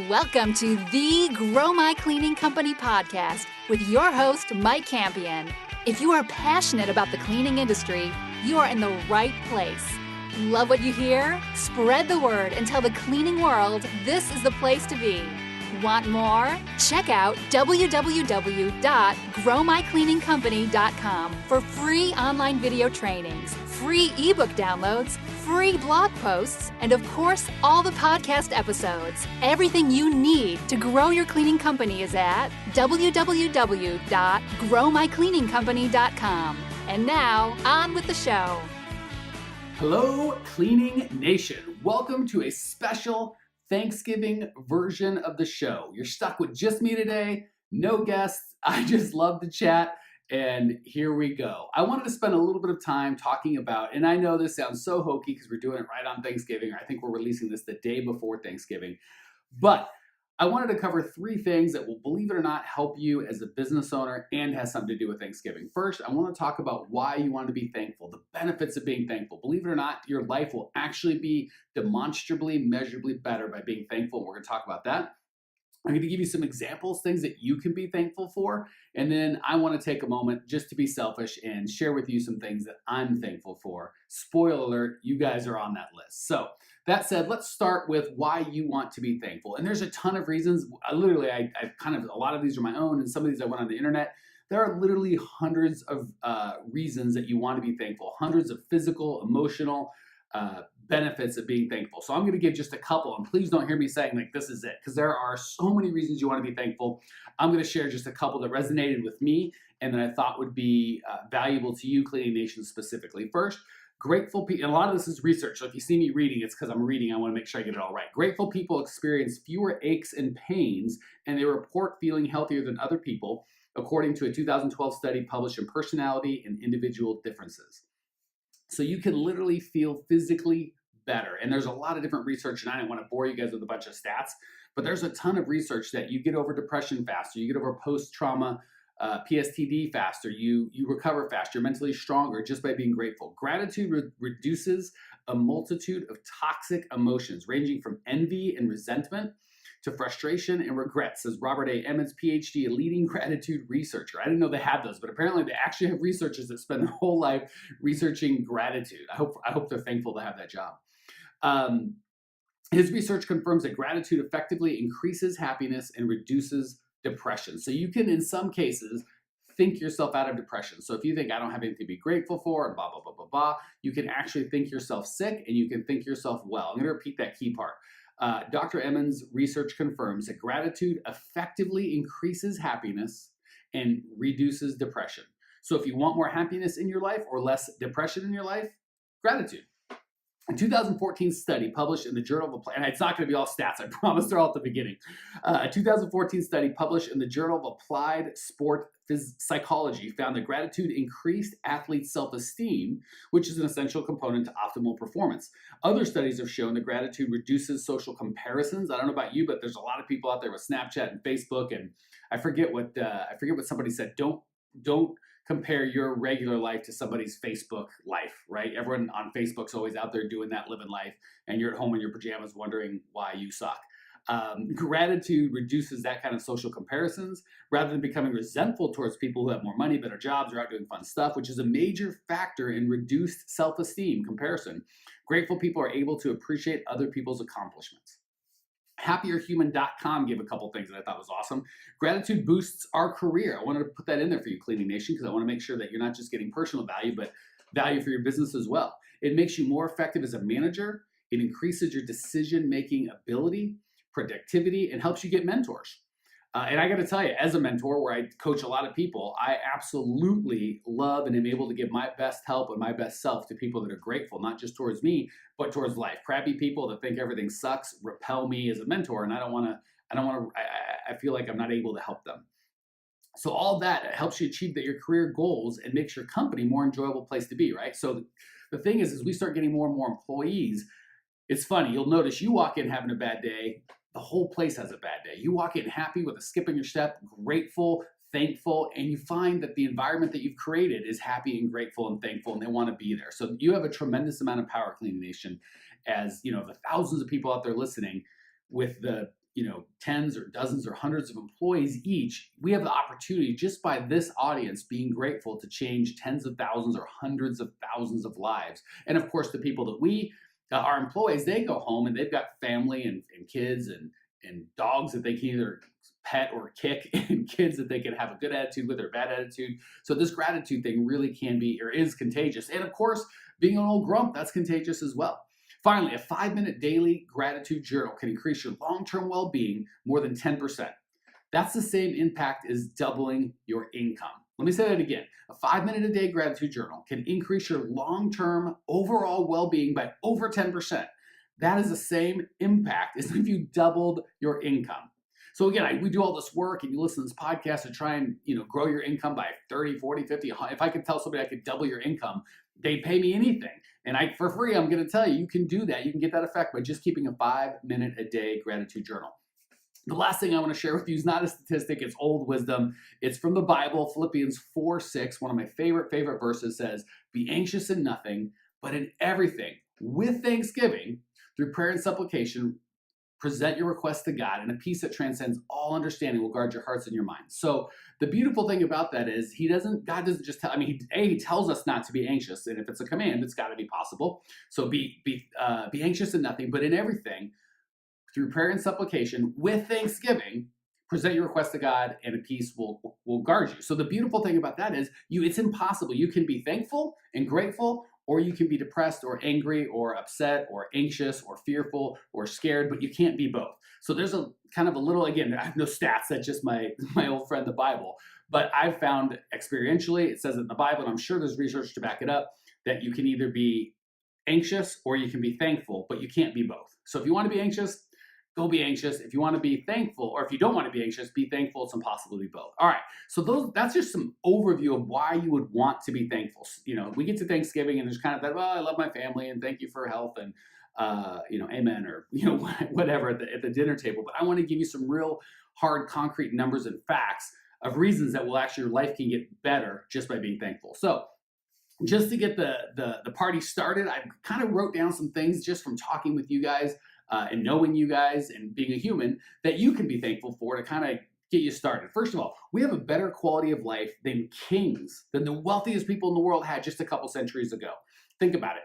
Welcome to the Grow My Cleaning Company podcast with your host, Mike Campion. If you are passionate about the cleaning industry, you are in the right place. Love what you hear? Spread the word and tell the cleaning world this is the place to be. Want more? Check out www.growmycleaningcompany.com for free online video trainings, free ebook downloads, free blog posts, and of course, all the podcast episodes. Everything you need to grow your cleaning company is at www.growmycleaningcompany.com. And now, on with the show. Hello, Cleaning Nation. Welcome to a special Thanksgiving version of the show. You're stuck with just me today, no guests. I just love to chat, and here we go. I wanted to spend a little bit of time talking about, and I know this sounds so hokey because we're doing it right on Thanksgiving. I think we're releasing this the day before Thanksgiving, but I wanted to cover three things that will, believe it or not, help you as a business owner and has something to do with Thanksgiving. First, I want to talk about why you want to be thankful, the benefits of being thankful. Believe it or not, your life will actually be demonstrably, measurably better by being thankful. We're going to talk about that. I'm going to give you some examples, things that you can be thankful for. And then I want to take a moment just to be selfish and share with you some things that I'm thankful for. Spoiler alert, you guys are on that list. So that said, let's start with why you want to be thankful. And there's a ton of reasons. A lot of these are my own, and some of these I went on the internet. There are literally hundreds of reasons that you want to be thankful, hundreds of physical, emotional, benefits of being thankful. So I'm going to give just a couple, and please don't hear me saying like this is it, because there are so many reasons you want to be thankful. I'm going to share just a couple that resonated with me and that I thought would be valuable to you, Cleaning Nation, specifically. First, grateful people, and a lot of this is research, so if you see me reading, it's because I'm reading. I want to make sure I get it all right. Grateful people experience fewer aches and pains, and they report feeling healthier than other people, according to a 2012 study published in Personality and Individual Differences. So you can literally feel physically better. And there's a lot of different research, and I don't want to bore you guys with a bunch of stats, but there's a ton of research that you get over depression faster, you get over post-trauma PSTD faster, you recover faster, you're mentally stronger just by being grateful. Gratitude reduces a multitude of toxic emotions, ranging from envy and resentment to frustration and regret, says Robert A. Emmons, PhD, a leading gratitude researcher. I didn't know they had those, but apparently they actually have researchers that spend their whole life researching gratitude. I hope they're thankful to have that job. His research confirms that gratitude effectively increases happiness and reduces depression. So you can, in some cases, think yourself out of depression. So if you think I don't have anything to be grateful for and blah, blah, blah, blah, blah, you can actually think yourself sick and you can think yourself well. I'm going to repeat that key part. Dr. Emmons' research confirms that gratitude effectively increases happiness and reduces depression. So if you want more happiness in your life or less depression in your life, gratitude. A 2014 study published in the Journal of and it's not going to be all stats, I promise they're all at the beginning. A 2014 study published in the Journal of Applied Sport Psychology found that gratitude increased athletes' self-esteem, which is an essential component to optimal performance. Other studies have shown that gratitude reduces social comparisons. I don't know about you, but there's a lot of people out there with Snapchat and Facebook, and I forget what somebody said. Don't compare your regular life to somebody's Facebook life, right? Everyone on Facebook's always out there doing that, living life, and you're at home in your pajamas wondering why you suck. Gratitude reduces that kind of social comparisons rather than becoming resentful towards people who have more money, better jobs, or out doing fun stuff, which is a major factor in reduced self-esteem comparison. Grateful people are able to appreciate other people's accomplishments. HappierHuman.com gave a couple things that I thought was awesome. Gratitude boosts our career. I wanted to put that in there for you, Cleaning Nation, because I want to make sure that you're not just getting personal value, but value for your business as well. It makes you more effective as a manager. It increases your decision-making ability, productivity, and helps you get mentors. And I got to tell you, as a mentor where I coach a lot of people, I absolutely love and am able to give my best help and my best self to people that are grateful, not just towards me, but towards life. Crabby people that think everything sucks repel me as a mentor, and I feel like I'm not able to help them. So all that helps you achieve your career goals and makes your company a more enjoyable place to be, right? So the thing is, as we start getting more and more employees, it's funny, you'll notice you walk in having a bad day, the whole place has a bad day. You walk in happy with a skip in your step, grateful, thankful, and you find that the environment that you've created is happy and grateful and thankful, and they want to be there. So you have a tremendous amount of power, Cleaning Nation, as you know, the thousands of people out there listening with the tens or dozens or hundreds of employees each, we have the opportunity just by this audience being grateful to change tens of thousands or hundreds of thousands of lives. And of course, the people that our employees, they go home and they've got family and kids and dogs that they can either pet or kick, and kids that they can have a good attitude with or bad attitude. So this gratitude thing really can be or is contagious. And of course, being an old grump, that's contagious as well. Finally, a 5-minute daily gratitude journal can increase your long-term well-being more than 10%. That's the same impact as doubling your income. Let me say that again. A 5-minute a day gratitude journal can increase your long-term overall well-being by over 10%. That is the same impact as if you doubled your income. So again, we do all this work and you listen to this podcast to try and grow your income by 30, 40, 50. If I could tell somebody I could double your income, they'd pay me anything. And for free, I'm going to tell you, you can do that. You can get that effect by just keeping a 5-minute a day gratitude journal. The last thing I want to share with you is not a statistic, it's old wisdom. It's from the Bible, Philippians 4:6. One of my favorite verses says, "Be anxious in nothing, but in everything, with thanksgiving, through prayer and supplication, present your requests to God, and a peace that transcends all understanding will guard your hearts and your minds." So the beautiful thing about that is God doesn't just tell, he tells us not to be anxious. And if it's a command, it's got to be possible. So be anxious in nothing, but in everything, through prayer and supplication, with thanksgiving, present your request to God, and a peace will guard you. So the beautiful thing about that is it's impossible. You can be thankful and grateful, or you can be depressed or angry or upset or anxious or fearful or scared, but you can't be both. So there's a kind of a little, again, I have no stats, that's just my old friend, the Bible. But I've found experientially, it says it in the Bible, and I'm sure there's research to back it up, that you can either be anxious or you can be thankful, but you can't be both. So if you want to be anxious, go be anxious. If you want to be thankful, or if you don't want to be anxious, be thankful. It's impossible to be both. All right. So that's just some overview of why you would want to be thankful. We get to Thanksgiving and there's kind of that, well, I love my family and thank you for health and, amen, or, whatever at the dinner table. But I want to give you some real hard, concrete numbers and facts of reasons that your life can get better just by being thankful. So just to get the party started, I kind of wrote down some things just from talking with you guys and knowing you guys and being a human that you can be thankful for to kind of get you started. First of all, we have a better quality of life than the wealthiest people in the world had just a couple centuries ago. Think about it.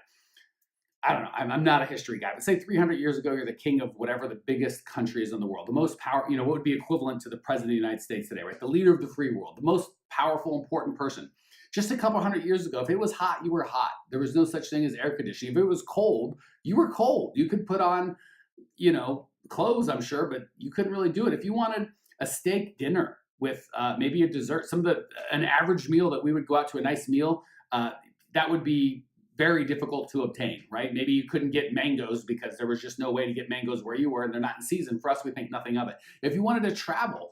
I don't know, I'm not a history guy, but say 300 years ago, you're the king of whatever the biggest country is in the world. The most power, what would be equivalent to the president of the United States today, right? The leader of the free world, the most powerful, important person. Just a couple hundred years ago, if it was hot, you were hot. There was no such thing as air conditioning. If it was cold, you were cold. You could put on, clothes, I'm sure, but you couldn't really do it. If you wanted a steak dinner with maybe a dessert, an average meal that we would go out to a nice meal, that would be very difficult to obtain, right? Maybe you couldn't get mangoes because there was just no way to get mangoes where you were and they're not in season. For us, we think nothing of it. If you wanted to travel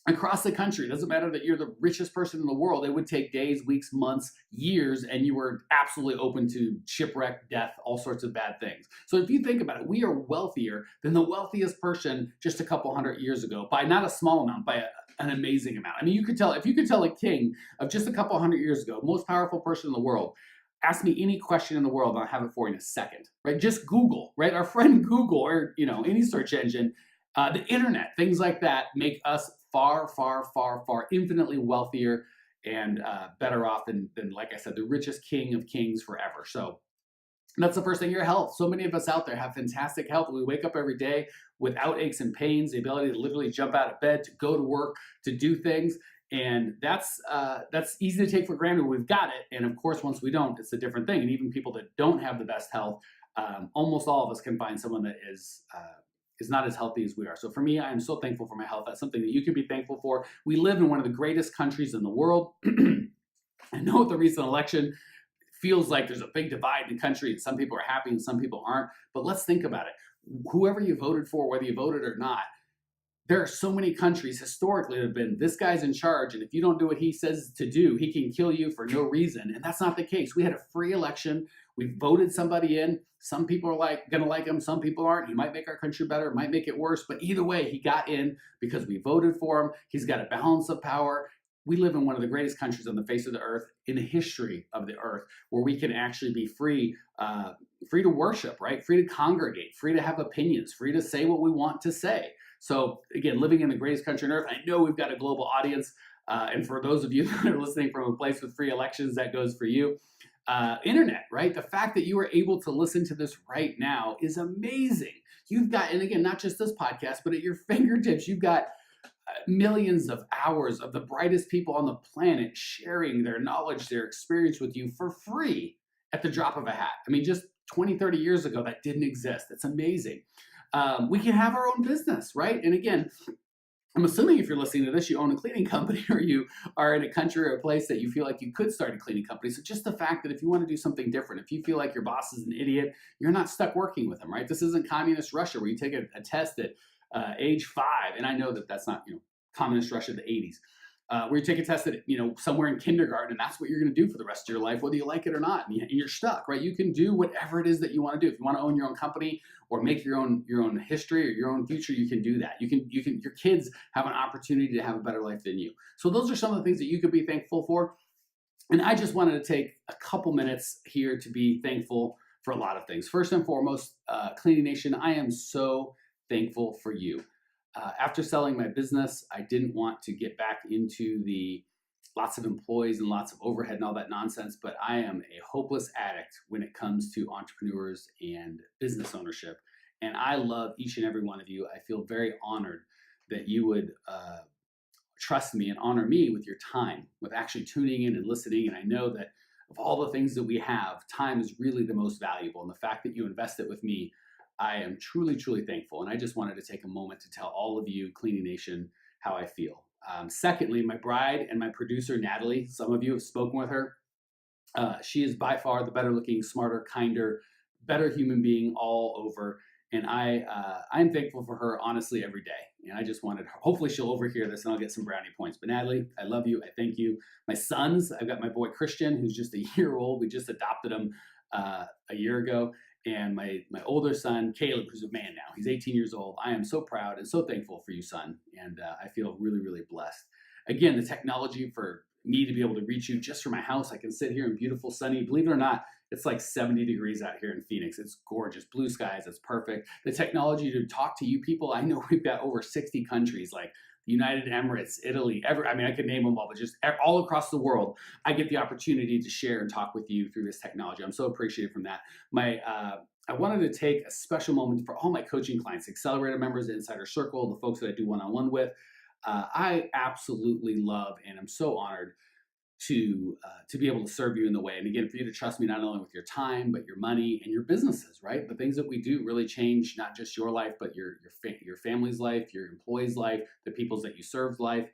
across the country, it doesn't matter that you're the richest person in the world, it would take days, weeks, months, years, and you were absolutely open to shipwreck, death, all sorts of bad things. So if you think about it, we are wealthier than the wealthiest person just a couple hundred years ago by not a small amount, by an amazing amount. If you could tell a king of just a couple hundred years ago, most powerful person in the world, ask me any question in the world and I'll have it for you in a second, right? Just Google, right? Our friend Google or, any search engine, the internet, things like that make us far, far, far, far infinitely wealthier and better off than, like I said, the richest king of kings forever. So that's the first thing, your health. So many of us out there have fantastic health. We wake up every day without aches and pains, the ability to literally jump out of bed, to go to work, to do things. And that's easy to take for granted. We've got it. And of course, once we don't, it's a different thing. And even people that don't have the best health, almost all of us can find someone that is not as healthy as we are. So for me, I am so thankful for my health. That's something that you can be thankful for. We live in one of the greatest countries in the world. I know with the recent election, it feels like there's a big divide in the country and some people are happy and some people aren't. But let's think about it. Whoever you voted for, whether you voted or not, there are so many countries historically that have been, this guy's in charge, and if you don't do what he says to do, he can kill you for no reason. And that's not the case. We had a free election. We voted somebody in. Some people are going to like him. Some people aren't. He might make our country better, might make it worse. But either way, he got in because we voted for him. He's got a balance of power. we live in one of the greatest countries on the face of the earth, in the history of the earth, where we can actually be free to worship, right? Free to congregate, free to have opinions, free to say what we want to say. So again, living in the greatest country on earth, I know we've got a global audience. And for those of you that are listening from a place with free elections, that goes for you. Internet, right? The fact that you are able to listen to this right now is amazing. You've got, and again, not just this podcast, but at your fingertips, you've got millions of hours of the brightest people on the planet sharing their knowledge, their experience with you for free at the drop of a hat. I mean, just 20, 30 years ago, that didn't exist. It's amazing. We can have our own business, right? And again, I'm assuming if you're listening to this, you own a cleaning company or you are in a country or a place that you feel like you could start a cleaning company. So just the fact that if you want to do something different, if you feel like your boss is an idiot, you're not stuck working with them, right? This isn't communist Russia where you take a test at age 5. And I know that that's not, communist Russia of the 80s. Where you take a test at, somewhere in kindergarten, and that's what you're going to do for the rest of your life, whether you like it or not, and you're stuck, right? You can do whatever it is that you want to do. If you want to own your own company or make your own history or your own future, you can do that. Your kids have an opportunity to have a better life than you. So those are some of the things that you could be thankful for. And I just wanted to take a couple minutes here to be thankful for a lot of things. First and foremost, Cleaning Nation, I am so thankful for you. After selling my business, I didn't want to get back into the lots of employees and lots of overhead and all that nonsense, but I am a hopeless addict when it comes to entrepreneurs and business ownership. And I love each and every one of you. I feel very honored that you would trust me and honor me with your time, with actually tuning in and listening. And I know that of all the things that we have, time is really the most valuable. And the fact that you invest it with me, I am truly, truly thankful. And I just wanted to take a moment to tell all of you, Cleaning Nation, how I feel. Secondly, my bride and my producer, Natalie, some of you have spoken with her. She is by far the better looking, smarter, kinder, better human being all over. And I'm thankful for her, honestly, every day. And I just wanted her, hopefully she'll overhear this and I'll get some brownie points. But Natalie, I love you. I thank you. My sons, I've got my boy Christian, who's just a year old. We just adopted him a year ago. And my older son, Caleb, who's a man now, he's 18 years old. I am so proud and so thankful for you, son. And I feel really, really blessed. Again, the technology for me to be able to reach you just from my house. I can sit here in beautiful, sunny, believe it or not, it's like 70 degrees out here in Phoenix. It's gorgeous, blue skies, it's perfect. The technology to talk to you people, I know we've got over 60 countries, like the United Emirates, Italy, I could name them all, but just all across the world, I get the opportunity to share and talk with you through this technology. I'm so appreciative from that. I wanted to take a special moment for all my coaching clients, Accelerator members, the Insider Circle, the folks that I do one-on-one with. I absolutely love and I'm so honored to be able to serve you in the way. And again, for you to trust me not only with your time, but your money and your businesses, right? The things that we do really change not just your life, but your family's life, your employees' life, the people's that you serve's life.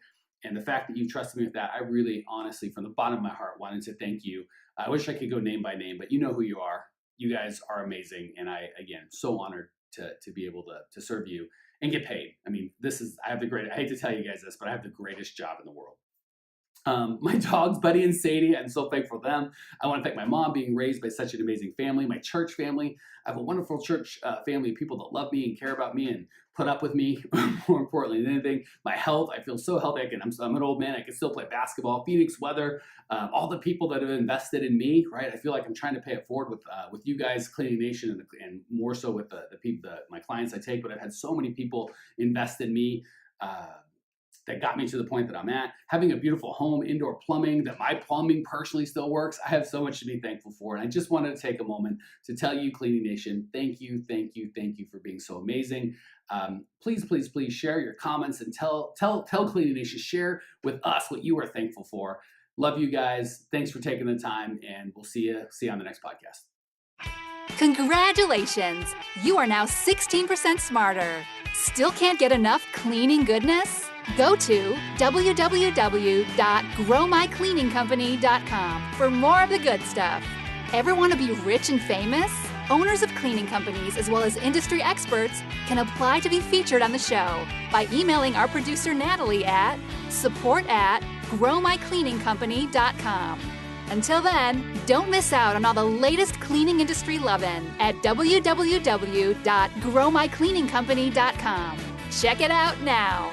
And the fact that you trusted me with that, I really, honestly, from the bottom of my heart, wanted to thank you. I wish I could go name by name, but you know who you are. You guys are amazing. And I, again, so honored to be able to serve you and get paid. I mean, I hate to tell you guys this, but I have the greatest job in the world. My dogs, Buddy and Sadie, I'm so thankful for them. I want to thank my mom being raised by such an amazing family, my church family. I have a wonderful church family of people that love me and care about me and put up with me, more importantly than anything. My health, I feel so healthy. I'm an old man. I can still play basketball. Phoenix weather, all the people that have invested in me, right? I feel like I'm trying to pay it forward with you guys, Cleaning Nation, and more so with the people, my clients I take. But I've had so many people invest in me. That got me to the point that I'm at. Having a beautiful home, indoor plumbing, that my plumbing personally still works. I have so much to be thankful for. And I just wanted to take a moment to tell you, Cleaning Nation, thank you for being so amazing. Please, please, please share your comments and tell Cleaning Nation, share with us what you are thankful for. Love you guys. Thanks for taking the time, and we'll see you on the next podcast. Congratulations! You are now 16% smarter. Still can't get enough cleaning goodness? Go to www.growmycleaningcompany.com for more of the good stuff. Ever want to be rich and famous? Owners of cleaning companies as well as industry experts can apply to be featured on the show by emailing our producer Natalie at support@growmycleaningcompany.com. Until then, don't miss out on all the latest cleaning industry lovin' at www.growmycleaningcompany.com. Check it out now.